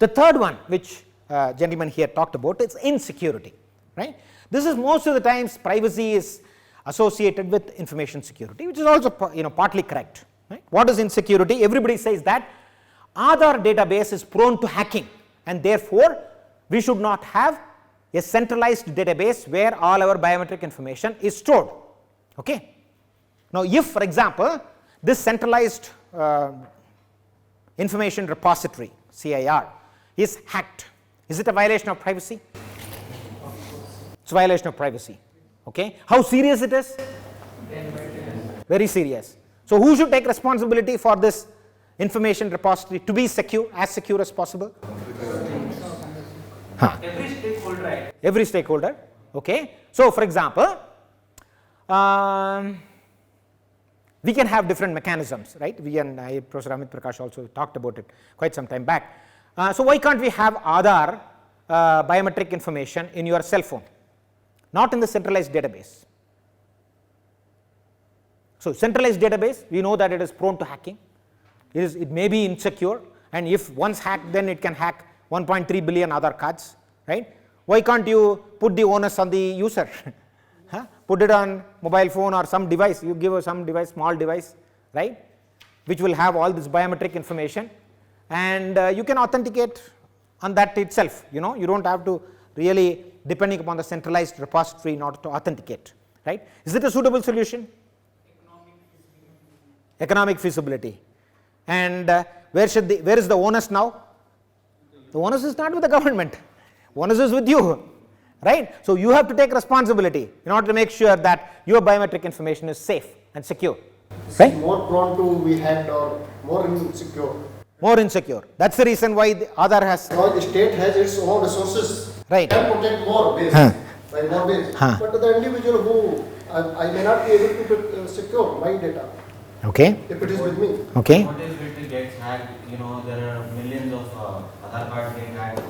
The third one, which gentleman here talked about, is insecurity, right? This is most of the times privacy is associated with information security, which is also partly correct, right? What is insecurity? Everybody says that Aadhaar database is prone to hacking, and therefore we should not have a centralized database where all our biometric information is stored. Okay. Now, if for example this centralized information repository CIR is hacked, is it a violation of privacy? It's a violation of privacy. Okay. How serious it is? Very serious. So who should take responsibility for this information repository to be secure, as secure as possible? Every stakeholder, right? Every stakeholder. Okay. So for example, we can have different mechanisms, right? We and Professor Amit Prakash also talked about it quite some time back. So why can't we have Aadhaar biometric information in your cell phone, not in the centralized database? So centralized database, we know that it is prone to hacking. It may be insecure, and if once hacked, then it can hack 1.3 billion Aadhaar cards, right? Why can't you put the onus on the user? Put it on mobile phone or some device, you give some device, small device, right, which will have all this biometric information, and you can authenticate on that itself. You don't have to really depending upon the centralized repository in order to authenticate, right? Is it a suitable solution? Economic feasibility. And where is the onus now? The onus is not with the government. Onus is with you, right? So you have to take responsibility in order to make sure that your biometric information is safe and secure, right? More prone to be hacked or more insecure. More insecure. That's the reason why the Aadhaar has. Now the state has its own resources. Right. Can protect more base. By more base. But the individual who I may not be able to secure my data. Okay. If it is with me. Okay. What if it gets hacked? There are millions of Aadhaar cards getting hacked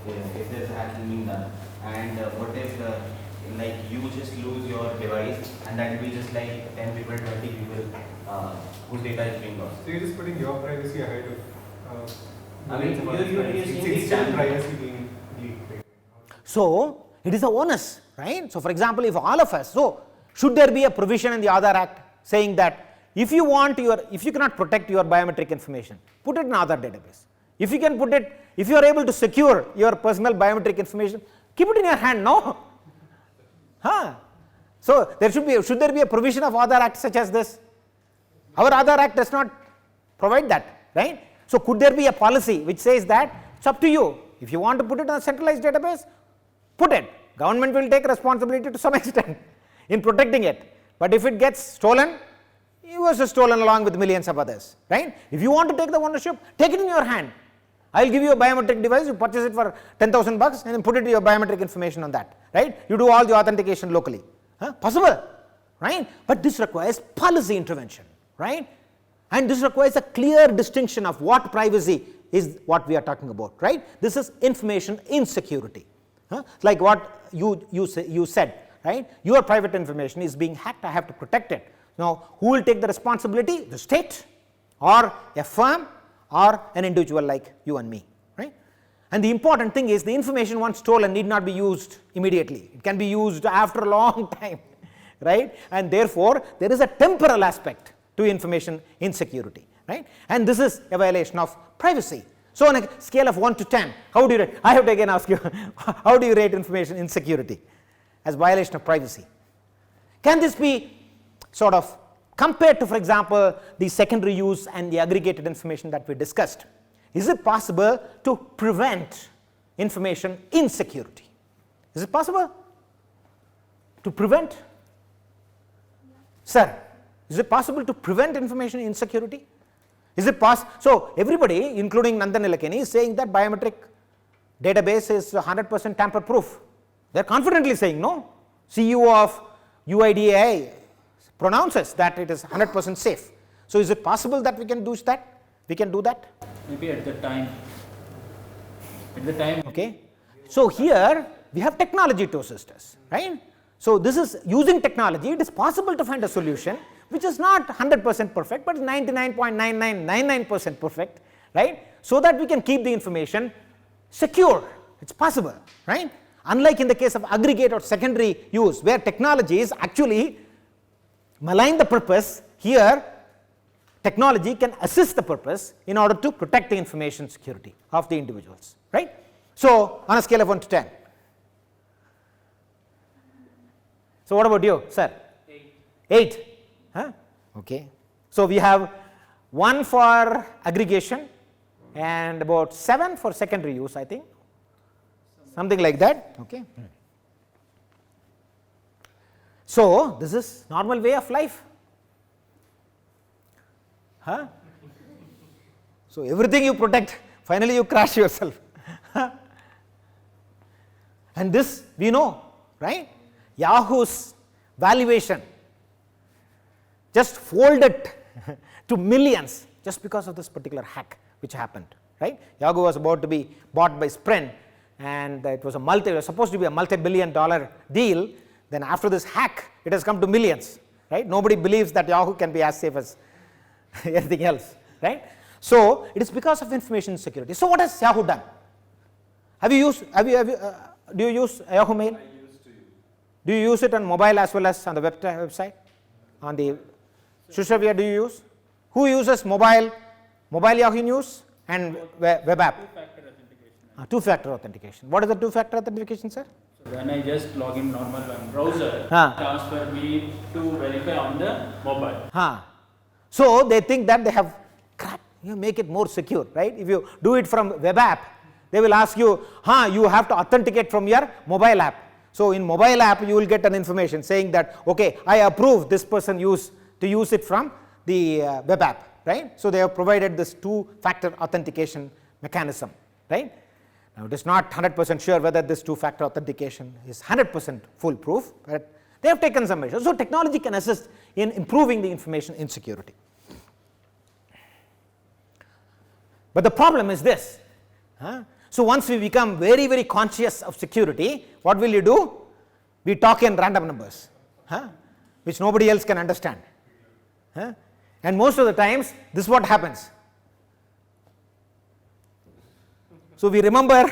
if there's hacking being done. And what if you just lose your device and that will be just like 10 people, 20 people whose data is being lost? So you're just putting your privacy ahead of you're seeing it's the privacy being leaked. So it is a onus, right? So for example, if all of us, so should there be a provision in the Aadhaar Act saying that if you cannot protect your biometric information, put it in Aadhaar database. If you can put it, if you are able to secure your personal biometric information, keep it in your hand, no? So should there be a provision of Aadhaar Act such as this? Our Aadhaar Act does not provide that, right? So could there be a policy which says that it's up to you. If you want to put it in a centralized database, put it. Government will take responsibility to some extent in protecting it. But if it gets stolen, it was stolen along with millions of others, right? If you want to take the ownership, take it in your hand. I will give you a biometric device, you purchase it for 10,000 bucks and then put it your biometric information on that, right? You do all the authentication locally. Possible, right? But this requires policy intervention, right? And this requires a clear distinction of what privacy is what we are talking about, right? This is information insecurity. Like what you said, right? Your private information is being hacked, I have to protect it. Now, who will take the responsibility? The state or a firm or an individual like you and me, right? And the important thing is the information once stolen need not be used immediately. It can be used after a long time, right? And therefore, there is a temporal aspect to information insecurity, right? And this is a violation of privacy. So on a scale of 1 to 10, how do you rate? I have to again ask you, how do you rate information insecurity as violation of privacy? Can this be sort of compared to, for example, the secondary use and the aggregated information that we discussed? Is it possible to prevent information insecurity? Is it possible to prevent? Sir, is it possible to prevent information insecurity? Is it possible? So everybody, including Nandan Nilekani, is saying that biometric database is 100% tamper proof. They are confidently saying no. CEO of UIDAI pronounces that it is 100% safe. So is it possible that we can do that? We can do that? Maybe at the time. Okay. So here we have technology to assist us, right? So this is using technology, it is possible to find a solution which is not 100% perfect, but 99.9999% perfect, right? So that we can keep the information secure. It's possible, right? Unlike in the case of aggregate or secondary use, where technologies actually malign the purpose, here technology can assist the purpose in order to protect the information security of the individuals, right? So, on a scale of 1 to 10. So, what about you, sir? 8. Huh? Okay. So, we have 1 for aggregation and about 7 for secondary use, I think. Something like that. Okay. So, this is normal way of life. Huh? So, everything you protect, finally you crash yourself. And this we know, right? Yahoo's valuation just folded to millions just because of this particular hack which happened, right? Yahoo was about to be bought by Sprint, and it was supposed to be a multi-billion-dollar deal. Then after this hack, it has come to millions, right? Nobody believes that Yahoo can be as safe as anything else, right? So it is because of information security. So what has Yahoo done? Do you use Yahoo Mail? I used to use. Do you use it on mobile as well as on the website? On the Shushavia, do you use? Who uses mobile Yahoo News and web app? Two-factor authentication. Two-factor authentication. What is the two-factor authentication, sir? So when I just log in normal on browser, Ah. transfer me to verify on the mobile. So they think that they have make it more secure, right? If you do it from web app, they will ask you, you have to authenticate from your mobile app. So in mobile app, you will get an information saying that, okay, I approve this person to use it from the web app, right? So they have provided this two-factor authentication mechanism, right? Now it is not 100% sure whether this two-factor authentication is 100% foolproof, but they have taken some measures. So technology can assist in improving the information insecurity. But the problem is this. So once we become very, very conscious of security, what will you do? We talk in random numbers, which nobody else can understand. And most of the times, this is what happens. So we remember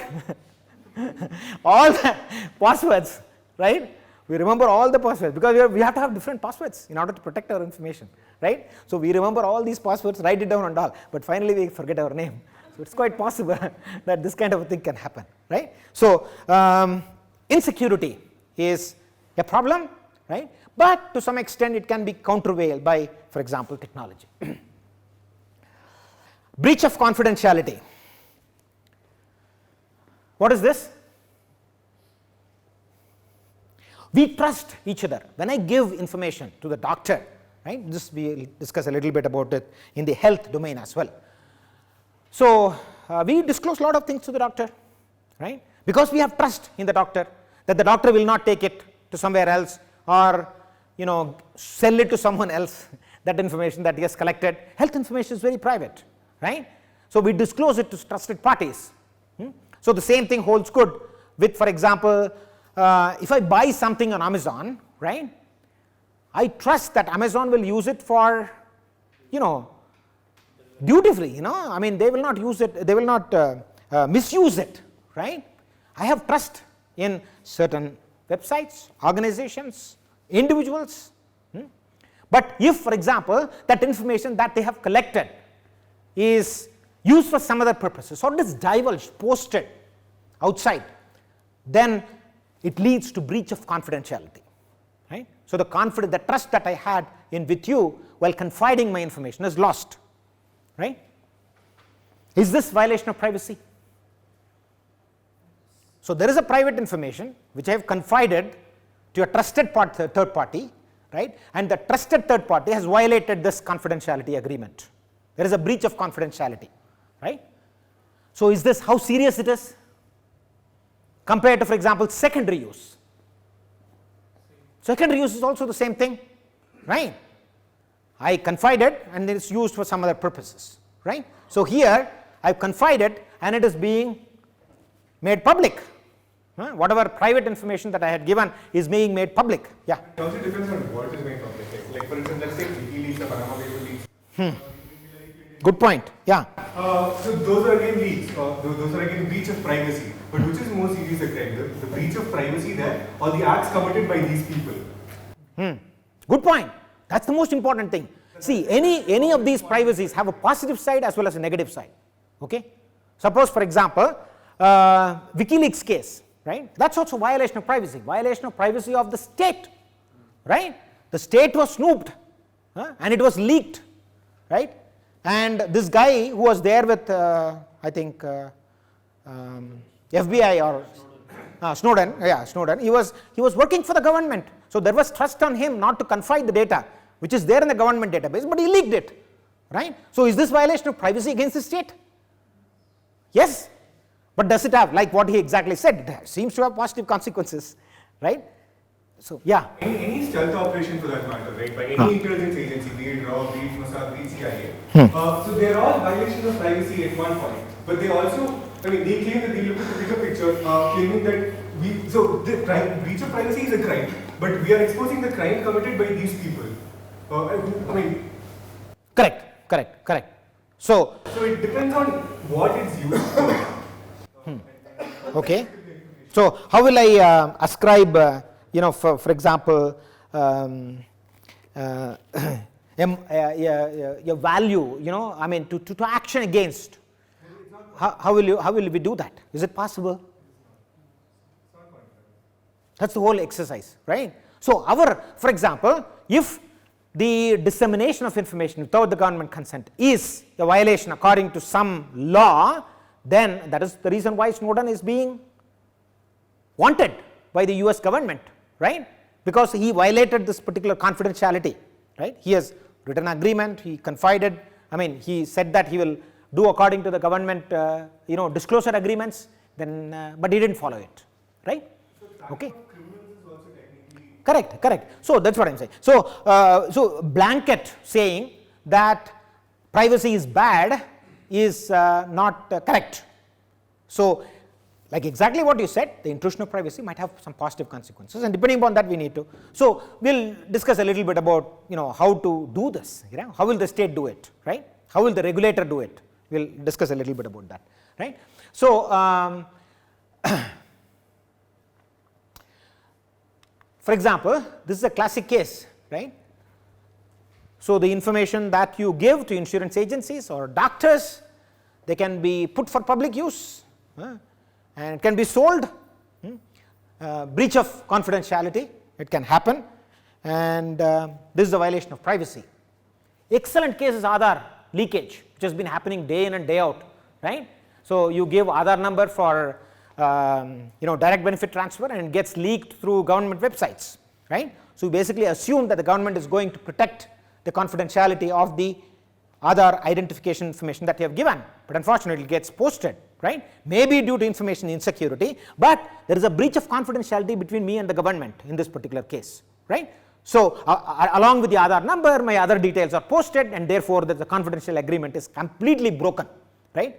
all the passwords, right? We remember all the passwords because we have to have different passwords in order to protect our information, right? So we remember all these passwords, write it down and all, but finally we forget our name. So it's quite possible that this kind of a thing can happen, right? So insecurity is a problem, right? But to some extent it can be countervailed by, for example, technology. Breach of confidentiality. What is this? We trust each other. When I give information to the doctor, right? This we will discuss a little bit about it in the health domain as well. So we disclose a lot of things to the doctor, right? Because we have trust in the doctor that the doctor will not take it to somewhere else or sell it to someone else. That information that he has collected. Health information is very private, right? So we disclose it to trusted parties. So the same thing holds good with, for example, if I buy something on Amazon, right? I trust that Amazon will use it for, dutifully, I mean, they will not use it, they will not misuse it, right? I have trust in certain websites, organizations, individuals. But if, for example, that information that they have collected is used for some other purposes or it is divulged, posted outside, then it leads to breach of confidentiality, right? So the trust that I had with you while confiding my information is lost, right? Is this violation of privacy? So there is a private information which I have confided to a trusted third party, right? And the trusted third party has violated this confidentiality agreement. There is a breach of confidentiality, right? So is this how serious it is compared to, for example, secondary use? Secondary use is also the same thing, right? I confided and it is used for some other purposes, right? So here I have confided and it is being made public. Whatever private information that I had given is being made public. Yeah. It also depends on what is made public. Like for instance, let's say WikiLeaks or Panama Paper leaks. Good point. Yeah. So those are again leaks, those are again breach of privacy. But which is more serious a crime? The breach of privacy there or the acts committed by these people? Good point. That's the most important thing. See, any of these privacies have a positive side as well as a negative side. Okay. Suppose, for example, WikiLeaks case, right? That's also violation of privacy of the state, right? The state was snooped, and it was leaked, right? And this guy who was there with, I think, FBI or Snowden, he was working for the government. So there was trust on him not to confide the data which is there in the government database, but he leaked it, right? So is this violation of privacy against the state? Yes, but does it have, like what he exactly said, it seems to have positive consequences, right? So yeah. Any stealth operation for that matter, right? By any intelligence agency, be it RAW, be it Mossad, be it CIA. So they're all violations of privacy at one point. But they also, I mean, they claim that they look at the bigger picture, claiming that the breach of privacy is a crime, but we are exposing the crime committed by these people. I mean, Correct. So it depends on what it's used for. okay. So how will I ascribe, for example, a value, I mean, to action against? How will we do that? Is it possible? That's the whole exercise, right? So for example, if the dissemination of information without the government consent is a violation according to some law, then that is the reason why Snowden is being wanted by the US government, right? Because he violated this particular confidentiality, right? He has written an agreement, he confided, I mean, he said that he will do according to the government, disclosure agreements, then, but he didn't follow it, right? Okay. Correct. So that's what I'm saying. So blanket saying that privacy is bad is not correct. So like exactly what you said, the intrusion of privacy might have some positive consequences, and depending upon that we need to. So we'll discuss a little bit about how to do this. How will the state do it, right? How will the regulator do it? We'll discuss a little bit about that, right? So for example, this is a classic case, right? So the information that you give to insurance agencies or doctors, they can be put for public use, and it can be sold. Breach of confidentiality, it can happen, and this is a violation of privacy. Excellent case is Aadhaar leakage, which has been happening day in and day out, right? So you give Aadhaar number for direct benefit transfer, and it gets leaked through government websites, right? So you basically assume that the government is going to protect the confidentiality of the Aadhaar identification information that you have given, but unfortunately it gets posted, right? Maybe due to information insecurity, but there is a breach of confidentiality between me and the government in this particular case, right? So along with the Aadhaar number, my other details are posted, and therefore the confidential agreement is completely broken, right?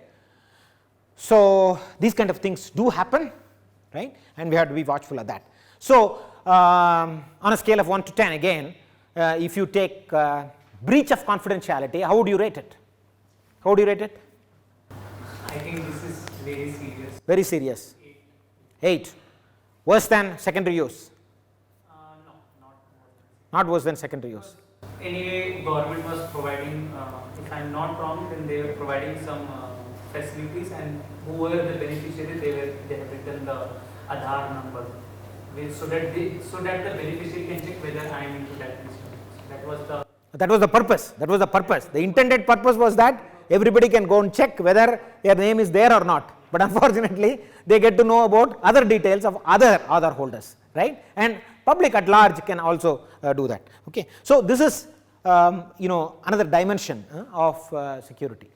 So these kind of things do happen, right? And we have to be watchful of that. So on a scale of 1 to 10 again, if you take breach of confidentiality, how would you rate it? How would you rate it? I think this is very serious. Very serious. 8. Worse than secondary use? No, not more. Not worse than secondary use. Anyway, government was providing, if I'm not wrong, then they were providing some facilities, and who were the beneficiary, they have written the Aadhaar number, so that the beneficiary can check whether I am into that insurance. That was the purpose. The intended purpose was that everybody can go and check whether their name is there or not. But unfortunately, they get to know about other details of other Aadhaar holders, right? And public at large can also do that. Okay. So this is another dimension of security.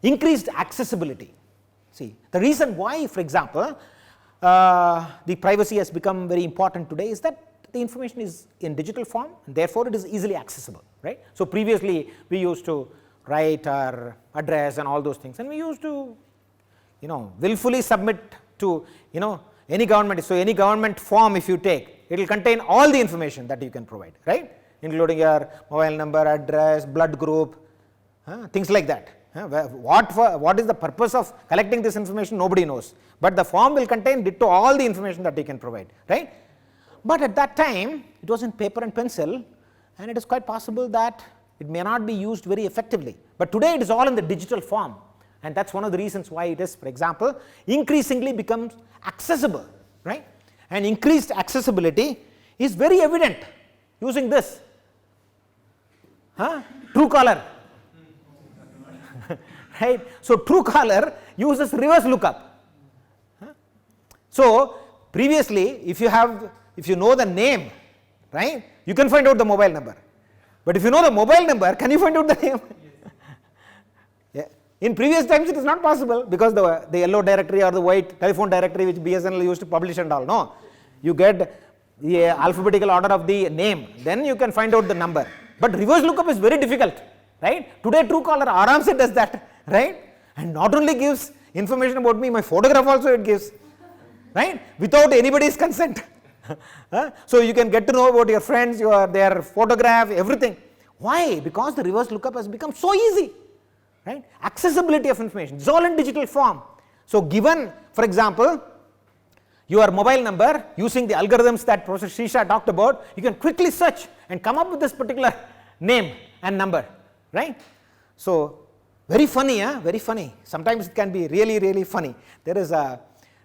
Increased accessibility. See, the reason why, for example, the privacy has become very important today is that the information is in digital form, and therefore it is easily accessible, right? So previously we used to write our address and all those things, and we used to willfully submit to any government. So any government form if you take, it will contain all the information that you can provide, right? including your mobile number, address, blood group, things like that. What is the purpose of collecting this information? Nobody knows. But the form will contain ditto all the information that you can provide, right? But at that time, it was in paper and pencil, and it is quite possible that it may not be used very effectively. But today it is all in the digital form, and that's one of the reasons why it is, for example, increasingly becomes accessible, right? And increased accessibility is very evident using this. Truecaller. Right? So Truecaller uses reverse lookup. So previously, if you know the name, right, you can find out the mobile number. But if you know the mobile number, can you find out the name? Yeah. In previous times, it is not possible because the yellow directory or the white telephone directory which BSNL used to publish and all. No, you get the alphabetical order of the name, then you can find out the number. But reverse lookup is very difficult, right? Today Truecaller aramse does that, right? And not only gives information about me, my photograph also it gives, right? Without anybody's consent. So you can get to know about your friends, their photograph, everything. Why? Because the reverse lookup has become so easy, right? Accessibility of information, it's all in digital form. So given, for example, your mobile number, using the algorithms that Professor Srisha talked about, you can quickly search and come up with this particular name and number, right? So very funny, very funny. Sometimes it can be really, really funny. There is a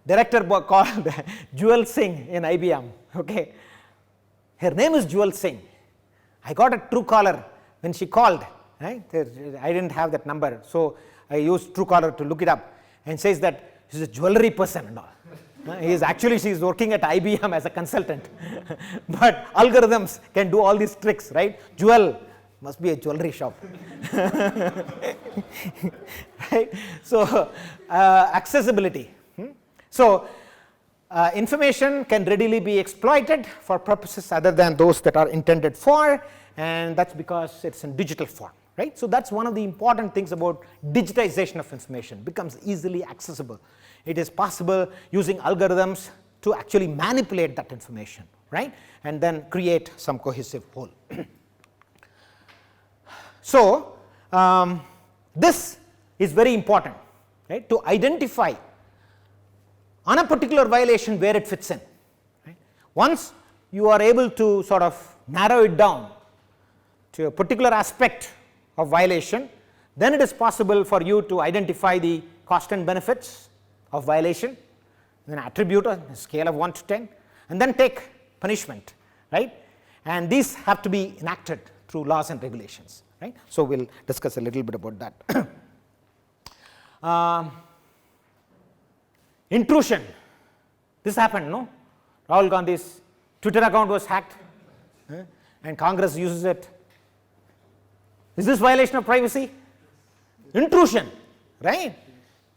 director called Jewel Singh in IBM, okay. Her name is Jewel Singh. I got a Truecaller when she called, right? I didn't have that number, so I used Truecaller to look it up, and says that she's a jewelry person and all. She is working at IBM as a consultant. But algorithms can do all these tricks, right? Jewel must be a jewelry shop. Right? So accessibility. So information can readily be exploited for purposes other than those that are intended for, and that's because it's in digital form, right? So that's one of the important things about digitization of information, becomes easily accessible. It is possible using algorithms to actually manipulate that information, right? And then create some cohesive whole. So this is very important, right? To identify on a particular violation where it fits in, right? Once you are able to sort of narrow it down to a particular aspect of violation, then it is possible for you to identify the cost and benefits of violation, then attribute a scale of 1 to 10, and then take punishment, right? And these have to be enacted through laws and regulations, right? So we'll discuss a little bit about that. Intrusion. This happened, no? Rahul Gandhi's Twitter account was hacked, and Congress uses it. Is this violation of privacy? Intrusion, right?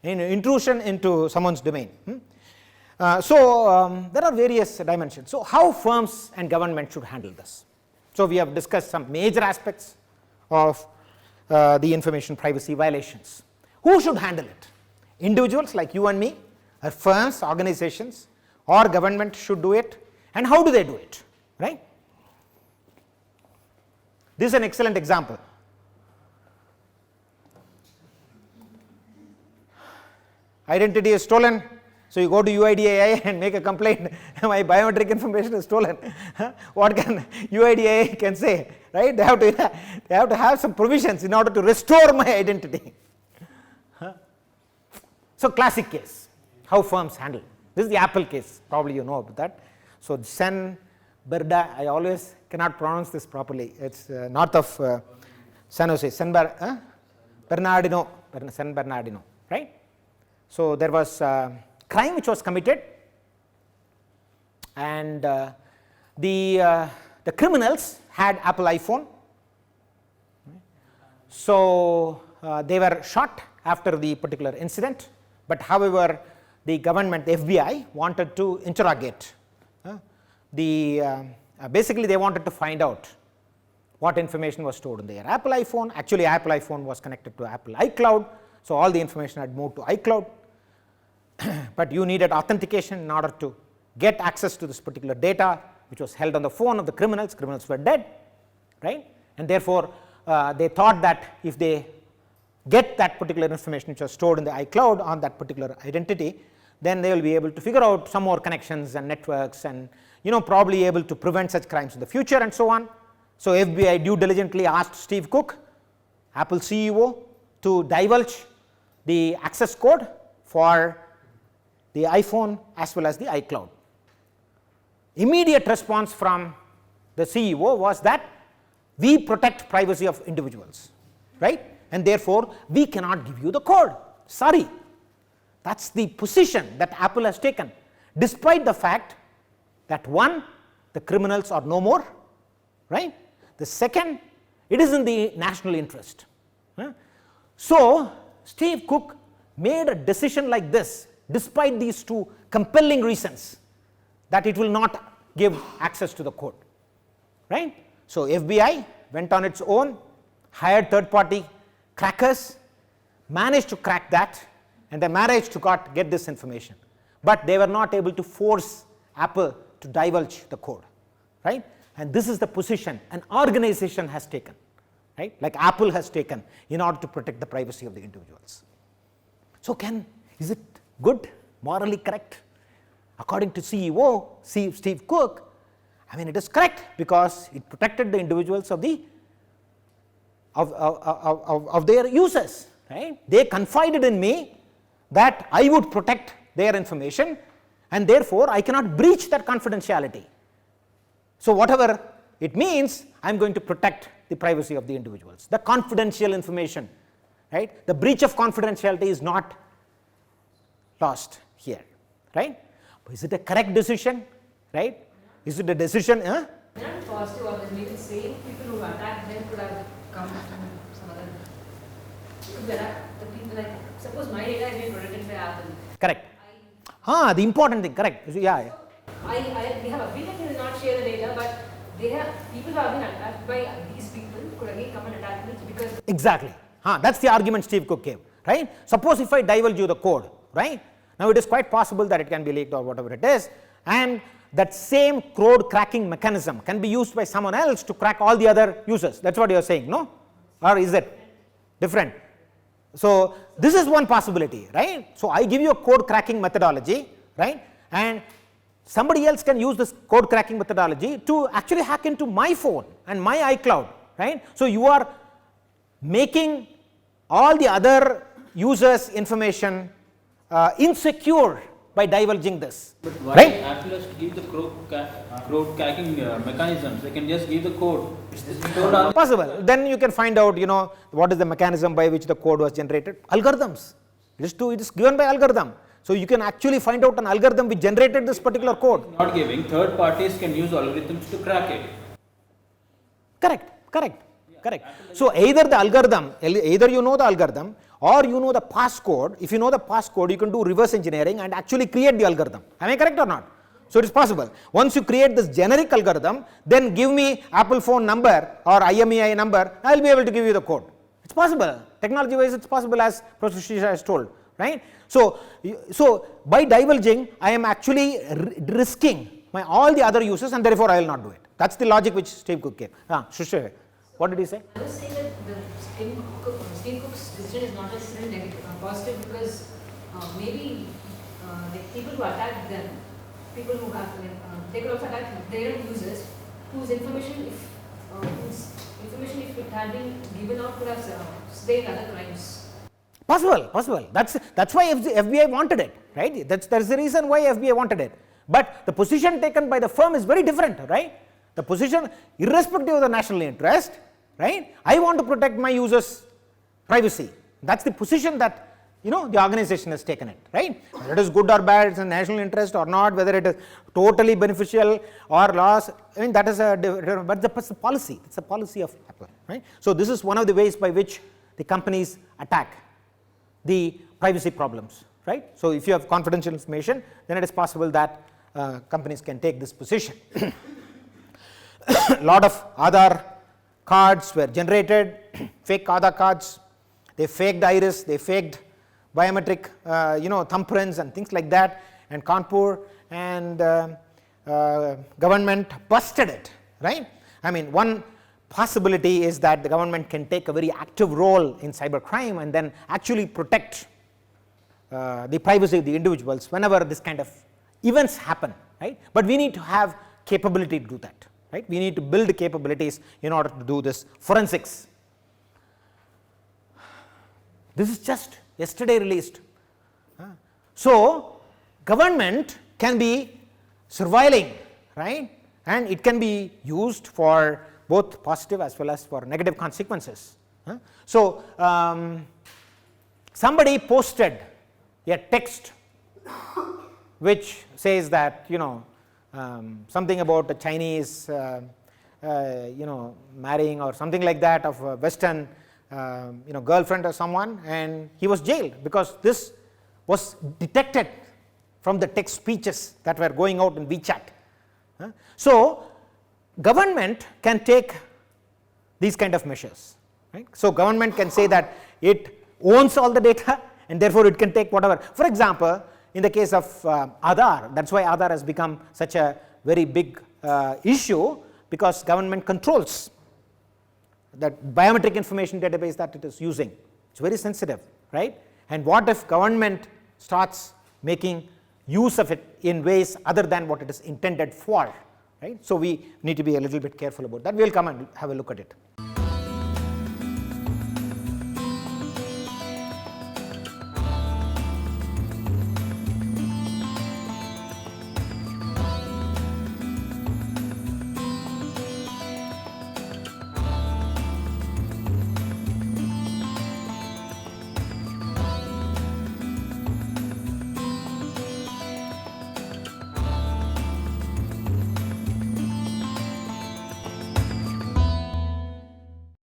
Intrusion into someone's domain. So there are various dimensions. So how firms and government should handle this? So we have discussed some major aspects of the information privacy violations. Who should handle it? Individuals like you and me, or firms, organizations, or government should do it, and how do they do it, right? This is an excellent example. Identity is stolen, so you go to UIDAI and make a complaint, my biometric information is stolen. What can UIDAI can say, right? They have to have some provisions in order to restore my identity. So classic case, how firms handle. This is the Apple case, probably you know about that. So San Bernardino, I always cannot pronounce this properly. It's north of San Jose, San Bernardino, right? So there was a crime which was committed, and the criminals had Apple iPhone. So they were shot after the particular incident, but however the government, the FBI, wanted to interrogate basically they wanted to find out what information was stored in their Apple iPhone. Actually Apple iPhone was connected to Apple iCloud, so all the information had moved to iCloud. But you needed authentication in order to get access to this particular data which was held on the phone of the criminals. Criminals were dead, right? And therefore, they thought that if they get that particular information which was stored in the iCloud on that particular identity, then they will be able to figure out some more connections and networks and probably able to prevent such crimes in the future and so on. So, FBI due diligently asked Steve Cook, Apple CEO, to divulge the access code for the iPhone as well as the iCloud. Immediate response from the CEO was that we protect privacy of individuals, right? And therefore, we cannot give you the code. Sorry. That's the position that Apple has taken, despite the fact that one, the criminals are no more, right? The second, it is in the national interest. So, Steve Cook made a decision like this, despite these two compelling reasons that it will not give access to the code, right? So, FBI went on its own, hired third party crackers, managed to crack that, and they managed to get this information, but they were not able to force Apple to divulge the code, right? And this is the position an organization has taken, right, like Apple has taken in order to protect the privacy of the individuals. So, is it good, morally correct? According to CEO Steve Cook, I mean, it is correct because it protected the individuals of their users, right? They confided in me that I would protect their information, and therefore I cannot breach that confidentiality. So, whatever it means, I am going to protect the privacy of the individuals, the confidential information, right? The breach of confidentiality is not lost here, right? Is it a correct decision, right? Is it a decision? Not positive or maybe the same people who attacked them could have come from some other. The people like, suppose my data is being protected by Apple. Correct. The important thing, correct. Yeah. We have agreement to not share the data, but they have people who have been attacked by these people could again come and attack me because. Exactly. That's the argument Steve Cook gave, right? Suppose if I divulge you the code, right? Now it is quite possible that it can be leaked or whatever it is, and that same code cracking mechanism can be used by someone else to crack all the other users. That's what you are saying, no? Or is it different? So this is one possibility, right? So I give you a code cracking methodology, right? And somebody else can use this code cracking methodology to actually hack into my phone and my iCloud, right? So you are making all the other users' information insecure by divulging this. But why right? Apple has to give the code cracking mechanisms? They can just give the code. It's stored on. Possible. Then you can find out, what is the mechanism by which the code was generated. Algorithms. It is given by algorithm. So you can actually find out an algorithm which generated this particular code. Not giving. Third parties can use algorithms to crack it. Correct. So either the algorithm, either you know the algorithm or you know the passcode. If you know the passcode, you can do reverse engineering and actually create the algorithm. Am I correct or not? So it is possible. Once you create this generic algorithm, then give me Apple phone number or IMEI number, I will be able to give you the code. It's possible. Technology wise, it's possible, as Professor Shisha has told, right? So by divulging, I am actually risking all the other users, and therefore I will not do it. That's the logic which Steve Cook gave. Shisha, what did he say? I was saying that Steve Cook's decision is not necessarily negative, positive, because maybe the people who attacked them, people who have they could also attack their users whose information, if it had been given out, could have swayed other crimes. Possible. That's why FBI wanted it, right? That's the reason why FBI wanted it. But the position taken by the firm is very different, right? The position, irrespective of the national interest, right? I want to protect my users' privacy. That's the position that the organization has taken it, right? Whether it is good or bad, it's a national interest or not, whether it is totally beneficial or loss, I mean that is but it's a policy. It's a policy of Apple, right? So this is one of the ways by which the companies attack the privacy problems, right? So if you have confidential information, then it is possible that companies can take this position. A lot of Aadhaar cards were generated, fake Aadhaar cards. They faked iris, they faked biometric, thumbprints and things like that. And Kanpur and government busted it, right? I mean, one possibility is that the government can take a very active role in cybercrime and then actually protect the privacy of the individuals whenever this kind of events happen, right? But we need to have capability to do that, right? We need to build capabilities in order to do this forensics. This is just yesterday released. So government can be surveilling, right? And it can be used for both positive as well as for negative consequences. So somebody posted a text which says that, you know, something about a Chinese marrying or something like that of a Western girlfriend or someone, and he was jailed because this was detected from the text speeches that were going out in WeChat. So government can take these kind of measures, right? So government can say that it owns all the data and therefore it can take whatever. For example, in the case of Aadhaar, that's why Aadhaar has become such a very big issue, because government controls that biometric information database that it is using. It's very sensitive, right? And what if government starts making use of it in ways other than what it is intended for, right? So we need to be a little bit careful about that. We will come and have a look at it.